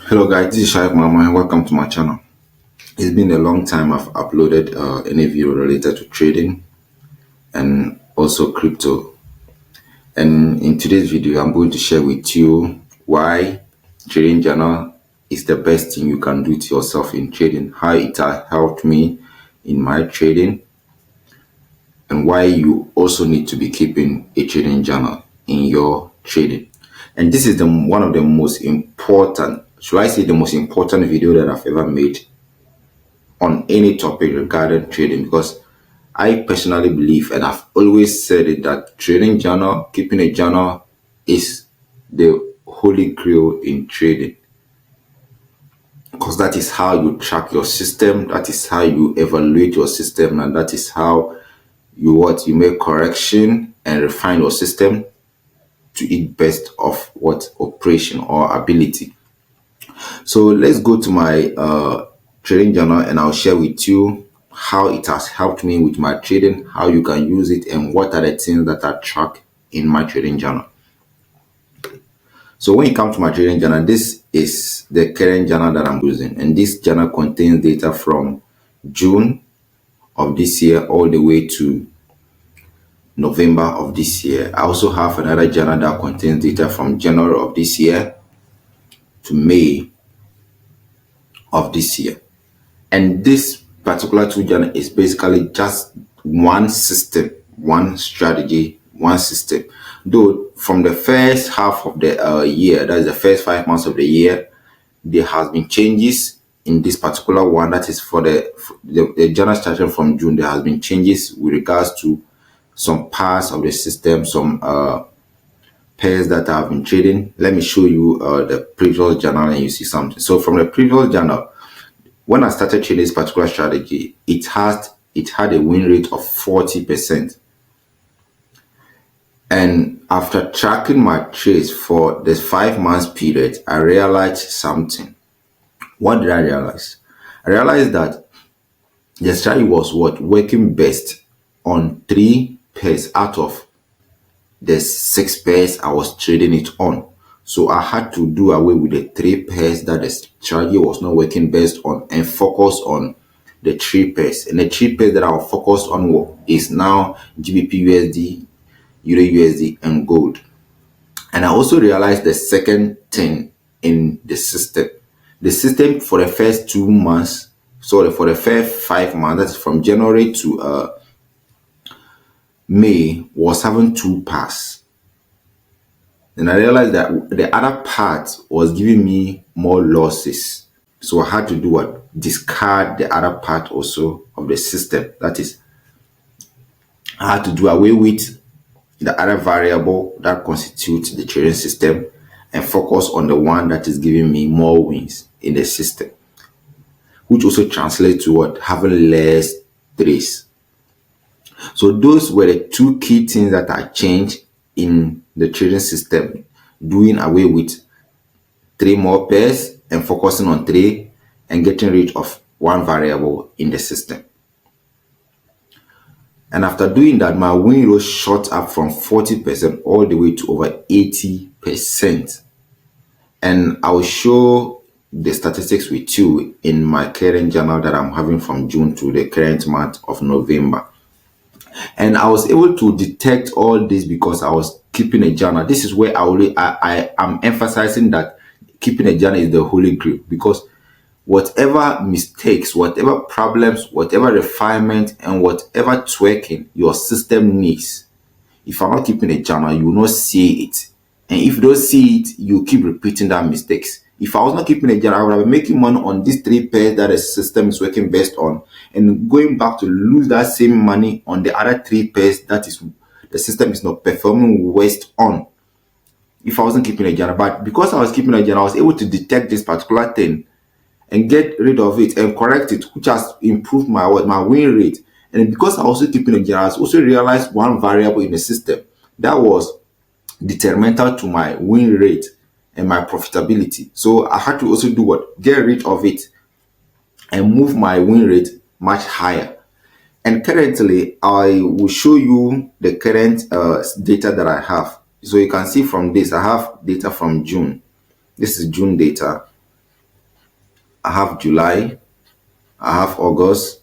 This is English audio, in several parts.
Hello guys, this is Shaik Mama and welcome to my channel. It's been a long time I've uploaded any video related to trading and also crypto. And in today's video, I'm going to share with you why trading journal is the best thing you can do to yourself in trading, how it has helped me in my trading, and why you also need to be keeping a trading journal in your trading. And this is one of the most important, should I say the most important video that I've ever made on any topic regarding trading, because I personally believe, and I've always said it, that trading journal, keeping a journal is the holy grail in trading, because that is how you track your system, that is how you evaluate your system, and that is how you make correction and refine your system to its best of operation or ability. So let's go to my trading journal and I'll share with you how it has helped me with my trading, how you can use it, and what are the things that I track in my trading journal. So when you come to my trading journal, this is the current journal that I'm using, and this journal contains data from June of this year all the way to November of this year. I also have another journal that contains data from January of this year to May of this year. And this particular two journal is basically just one system, one strategy, one system. Though from the first half of the year, that is the first 5 months of the year, there has been changes in this particular one. That is for the journal starting from June. There has been changes with regards to some parts of the system, some pairs that I have been trading. Let me show you the previous journal and you see something. So from the previous journal, when I started trading this particular strategy, it had a win rate of 40%. And after tracking my trades for this 5 months period, I realized something. What did I realize? I realized that the strategy was working best on 3 pairs out of the 6 pairs I was trading it on. So I had to do away with the 3 pairs that the strategy was not working best on and focus on the 3 pairs. And the 3 pairs that I was focused on is now GBP USD, Euro USD, and gold. And I also realized the second thing in the system. The system for the first 2 months, sorry, for the first 5 months, that's from January to May, was having 2 pairs. And I realized that the other part was giving me more losses. So I had to do what? Discard the other part also of the system. That is, I had to do away with the other variable that constitutes the trading system and focus on the one that is giving me more wins in the system, which also translates to what? Having less trades. So those were the 2 key things that I changed in the trading system, doing away with 3 more pairs and focusing on 3 and getting rid of 1 variable in the system. And after doing that, my win rate shot up from 40% all the way to over 80%. And I will show the statistics with you in my current journal that I'm having from June to the current month of November. And I was able to detect all this because I was keeping a journal. This is where I am emphasizing that keeping a journal is the holy grail, because whatever mistakes, whatever problems, whatever refinement, and whatever tweaking your system needs, if you're not keeping a journal, you will not see it. And if you don't see it, you keep repeating that mistakes. If I was not keeping a journal, I would have been making money on these 3 pairs that the system is working best on, and going back to lose that same money on the other 3 pairs that is the system is not performing worst on. If I wasn't keeping a journal, but because I was keeping a journal, I was able to detect this particular thing and get rid of it and correct it, which has improved my win rate. And because I was also keeping a journal, I also realized one variable in the system that was detrimental to my win rate and my profitability. So I had to also do what? Get rid of it and move my win rate much higher. And currently, I will show you the current data that I have. So you can see from this, I have data from June. This is June data. I have July, I have August.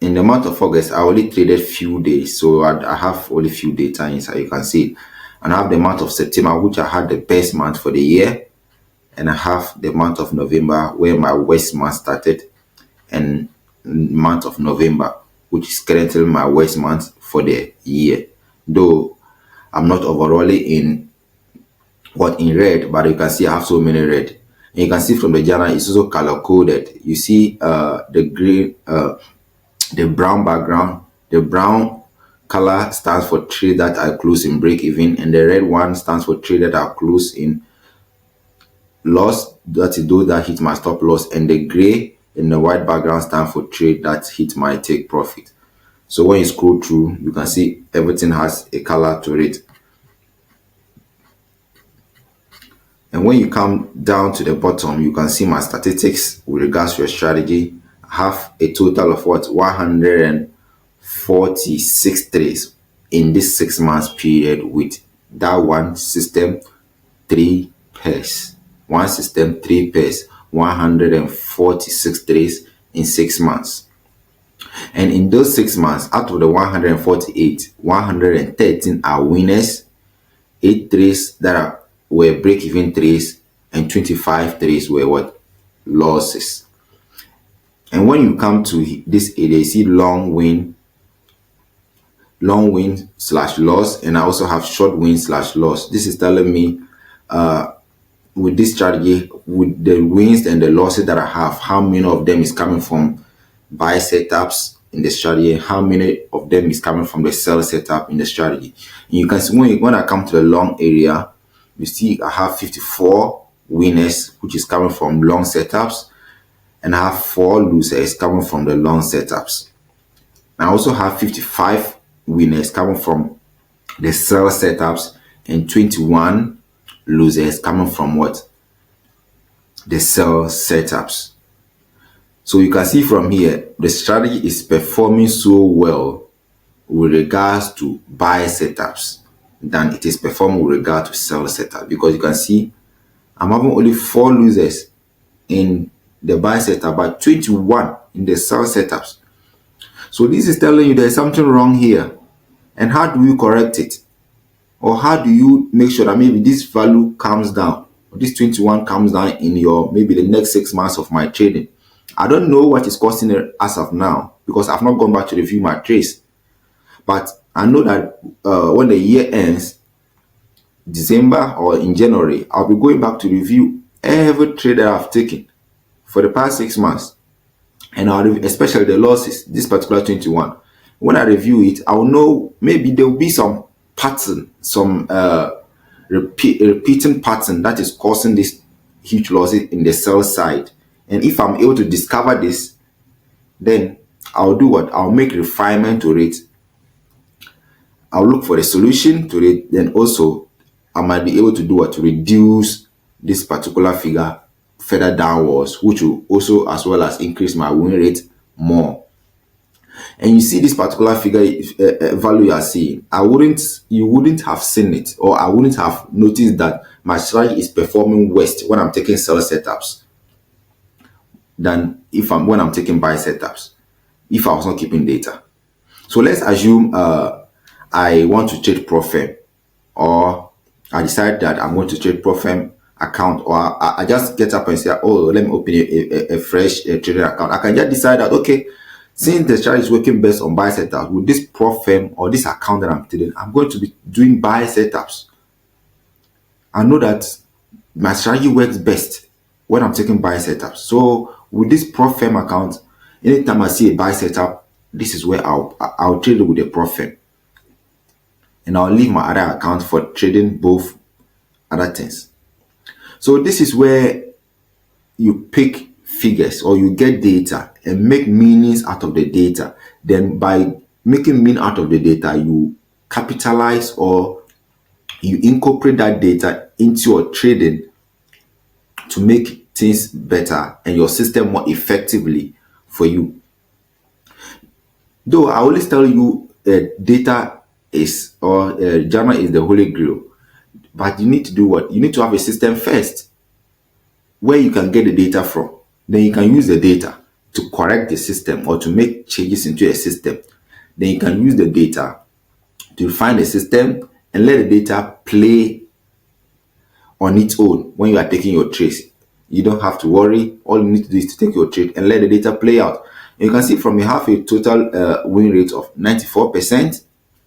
In the month of August, I only traded few days, so I have only few data inside. You can see, and I have the month of September, which I had the best month for the year, and I have the month of November, where my worst month started, and month of November, which is currently my worst month for the year. Though I'm not overall in red, but you can see I have so many red. And you can see from the journal, it's also color coded. You see the green, the brown background. The brown color stands for trade that I close in break even, and the red one stands for trade that I close in loss. That is those that hit my stop loss, and the gray in the white background stand for trade that hit my take profit. So when you scroll through, you can see everything has a color to it. And when you come down to the bottom, you can see my statistics with regards to your strategy. I have a total of what? 146 trades in this 6 months period with that one system, 3 pairs. One system, 3 pairs, 146 trades in 6 months. And in those 6 months, out of the 148, 113 are winners, 8 trades that were break-even trades, and 25 trades were what? Losses. And when you come to this area, you see long win slash loss, and I also have short win slash loss. This is telling me with this strategy, with the wins and the losses that I have, how many of them is coming from buy setups in the strategy, and how many of them is coming from the sell setup in the strategy. And you can see when I come to the long area, you see I have 54 winners, which is coming from long setups, and I have 4 losers coming from the long setups. I also have 55 winners coming from the sell setups, and 21 losers coming from what? The sell setups. So you can see from here, the strategy is performing so well with regards to buy setups than it is performing with regard to sell setup, because you can see I'm having only 4 losers in the buy setup, but 21 in the sell setups. So this is telling you there's something wrong here. And how do you correct it? Or how do you make sure that maybe this value comes down, or this 21 comes down in your maybe the next 6 months of my trading? I don't know what is causing it as of now, because I've not gone back to review my trades. But I know that when the year ends, December or in January, I'll be going back to review every trade that I've taken for the past 6 months. And I'll review, especially the losses, this particular 21. When I review it, I'll know maybe there will be some pattern, some repeating pattern that is causing this huge losses in the sell side. And if I'm able to discover this, then I'll do what? I'll make refinement to it. I'll look for a solution to it. Then also, I might be able to do what? To reduce this particular figure further downwards, which will also as well as increase my win rate more. And you see this particular figure value you are seeing, you wouldn't have seen it, or I wouldn't have noticed that my strategy is performing worse when I'm taking sell setups than when I'm taking buy setups, if I was not keeping data. So let's assume I want to trade Profirm, or I decide that I'm going to trade Profirm account, or I just get up and say, oh, let me open a fresh trading account. I can just decide that, okay, since the strategy is working best on buy setups, with this Profirm or this account that I'm trading, I'm going to be doing buy setups. I know that my strategy works best when I'm taking buy setups. So with this Profirm account, anytime I see a buy setup, this is where I'll trade with the Profirm, and I'll leave my other account for trading both other things. So this is where you pick figures, or you get data and make meanings out of the data. Then by making meaning out of the data, you capitalize, or you incorporate that data into your trading to make things better and your system more effectively for you. Though I always tell you data is, or journal is the holy grail, but you need to do what? You need to have a system first where you can get the data from. Then you can use the data to correct the system or to make changes into a system. Then you can use the data to find the system and let the data play on its own when you are taking your trades. You don't have to worry. All you need to do is to take your trade and let the data play out. And you can see from you have a total win rate of 94%.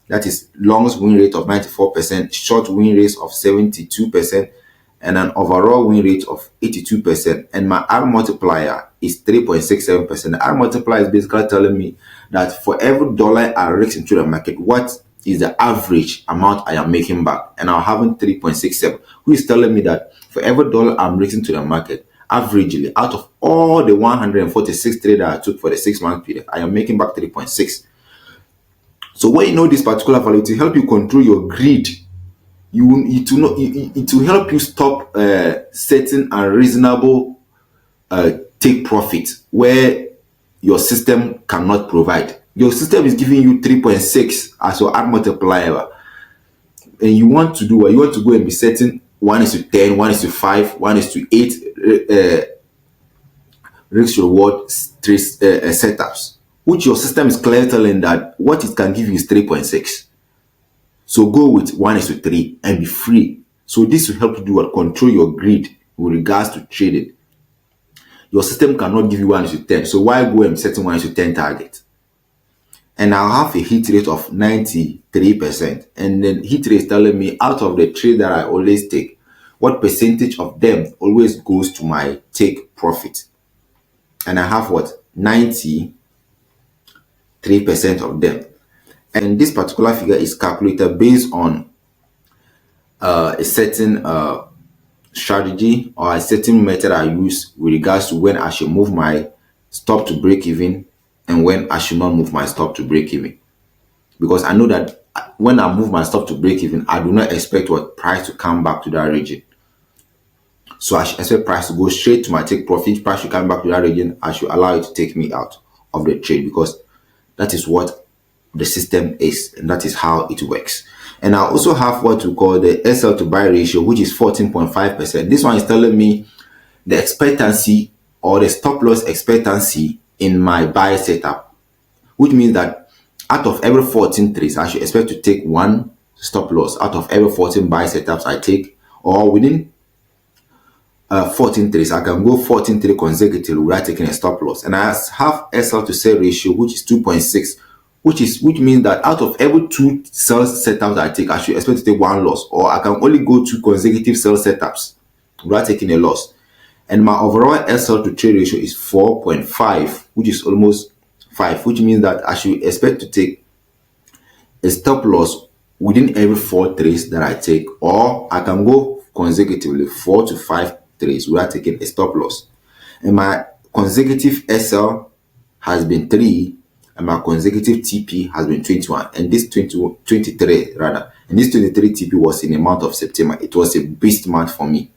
That is longs win rate of 94%, short win rate of 72%, and an overall win rate of 82%. And my R multiplier is 3.67%. The R multiplier is basically telling me that for every dollar I risk into the market, what is the average amount I am making back? And I'm having 3.67, which is telling me that for every dollar I'm risking to the market, averagely, out of all the 146 trades that I took for the 6-month period, I am making back 3.6. So when you know this particular value, to help you control your greed, it will help you stop certain unreasonable take profit where your system cannot provide. Your system is giving you 3.6 as your R multiplier, and you want to do what? You want to go and be setting 1:10, 1:5, 1:8 risk reward setups, which your system is clearly telling that what it can give you is 3.6. So go with 1:3 and be free. So this will help you do what? Control your greed with regards to trading. Your system cannot give you 1:10. So why go and set 1:10 target? And I'll have a hit rate of 93%. And then hit rate is telling me out of the trade that I always take, what percentage of them always goes to my take profit. And I have what? 93% of them. And this particular figure is calculated based on a certain strategy or a certain method I use with regards to when I should move my stop to break even and when I should not move my stop to break even. Because I know that when I move my stop to break even, I do not expect what price to come back to that region. So I should expect price to go straight to my take profit. Price should come back to that region. I should allow it to take me out of the trade because that is what the system is and that is how it works. And I also have what we call the SL to buy ratio, which is 14.5%. This one is telling me the expectancy or the stop loss expectancy in my buy setup, which means that out of every 14 trades, I should expect to take one stop loss out of every 14 buy setups I take, or within 14 trades, I can go 14 trades consecutively without taking a stop loss. And I have SL to sell ratio, which is 2.6, which means that out of every 2 sell setups I take, I should expect to take one loss, or I can only go 2 consecutive sell setups without taking a loss. And my overall SL to trade ratio is 4.5, which is almost 5, which means that I should expect to take a stop loss within every 4 trades that I take, or I can go consecutively 4 to 5 trades without taking a stop loss. And my consecutive SL has been 3, and my consecutive TP has been 21, and this 23 rather. And this 23 TP was in the month of September. It was a beast month for me.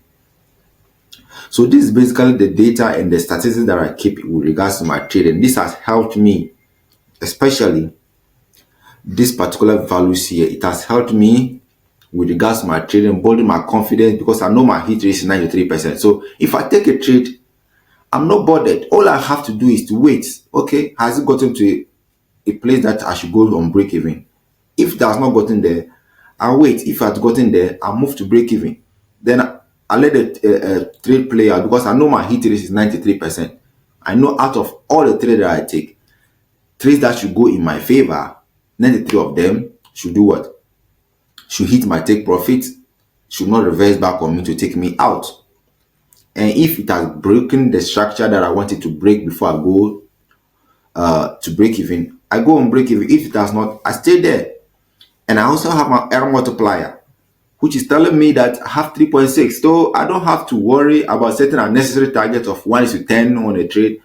So this is basically the data and the statistics that I keep with regards to my trading. This has helped me, especially this particular values here. It has helped me with regards to my trading, building my confidence, because I know my hit rate is 93%. So if I take a trade, I'm not bothered. All I have to do is to wait. Okay, has it gotten to a place that I should go on break even? If it has not gotten there, I'll wait. If it has gotten there, I'll move to break even. Then I'll let the trade play out, because I know my hit rate is 93%. I know out of all the trades that I take, trades that should go in my favor, 93 of them should do what? Should hit my take profit, should not reverse back on me to take me out. And if it has broken the structure that I wanted to break before I go to break even, I go on break even. If it has not, I stay there. And I also have my error multiplier, which is telling me that I have 3.6. So I don't have to worry about setting a necessary target of 1:10 on a trade,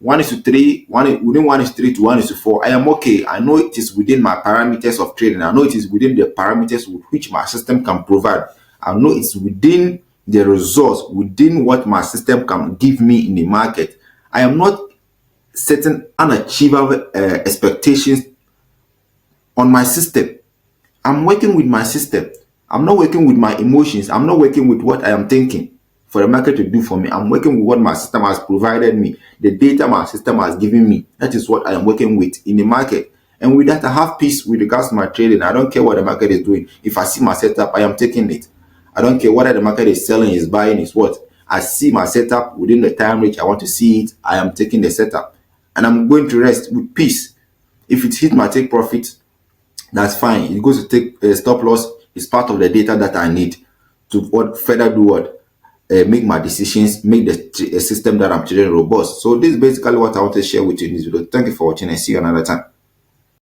1:3, within 1:3 to 1:4. I am okay. I know it is within my parameters of trading. I know it is within the parameters with which my system can provide. I know it's within the results, within what my system can give me in the market. I am not setting unachievable expectations on my system. I'm working with my system. I'm not working with my emotions. I'm not working with what I am thinking. for the market to do for me. I'm working with what my system has provided me, the data my system has given me. That is what I am working with in the market. And with that, I have peace with regards to my trading. I don't care what the market is doing. If I see my setup, I am taking it. I don't care whether the market is selling, is buying, is what. I see my setup within the time range I want to see it. I am taking the setup. And I'm going to rest with peace. If it hits my take profit, that's fine. It goes to take a stop loss. It's part of the data that I need to what further do what make my decisions, make the system that I'm trading robust. So this is basically what I want to share with you in this video. Thank you for watching and see you another time.